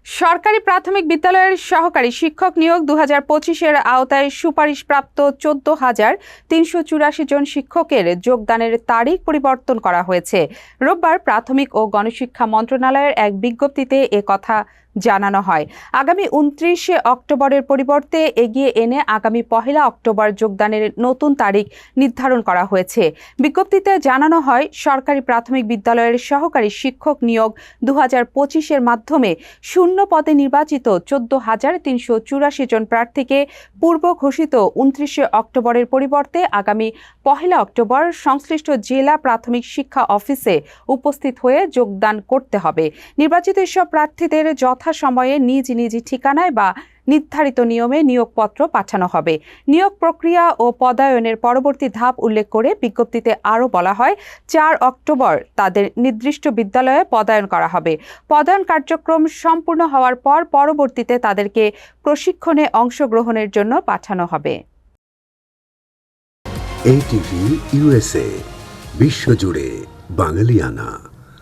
সরকারি প্রাথমিক বিদ্যালয়ের সহকারী শিক্ষক নিয়োগ 2025-এর আওতায় সুপারিশপ্রাপ্ত 14,384 জন শিক্ষকের যোগদানের তারিখ পরিবর্তন করা হয়েছে। রোববার প্রাথমিক ও গণশিক্ষা মন্ত্রণালয়ের এক বিজ্ঞপ্তিতে এ কথা জানানো হয়। আগামী 29 অক্টোবরের পরিবর্তে এগিয়ে এনে আগামী 1 অক্টোবর যোগদানের নতুন তারিখ নির্ধারণ করা হয়েছে। বিজ্ঞপ্তিতে জানানো হয়, সরকারি প্রাথমিক বিদ্যালয়ের সহকারী শিক্ষক নিয়োগ 2025-এর মাধ্যমে শূন্য পদে নির্বাচিত 14,384 জন প্রার্থীকে পূর্ব ঘোষিত 29 অক্টোবরের পরিবর্তে আগামী 1 অক্টোবর সংশ্লিষ্ট জেলা প্রাথমিক শিক্ষা অফিসে উপস্থিত হয়ে যোগদান করতে হবে। নির্বাচিত এসব প্রার্থীদের যথাসময়ে নিজ নিজ ঠিকানায় বা নির্ধারিত নিয়মে নিয়োগপত্র পাঠানো হবে। নিয়োগ প্রক্রিয়া ও পদায়নের পরবর্তী ধাপ উল্লেখ করে বিজ্ঞপ্তিতে আরও বলা হয়, 4 অক্টোবর তাদের নির্দিষ্ট বিদ্যালয়ে পদায়ন করা হবে। পদায়ন কার্যক্রম সম্পূর্ণ হওয়ার পর পরবর্তীতে তাদেরকে প্রশিক্ষণে অংশগ্রহণের জন্য পাঠানো হবে। ATV USA, বিশ্বজুড়ে বাঙালিয়ানা।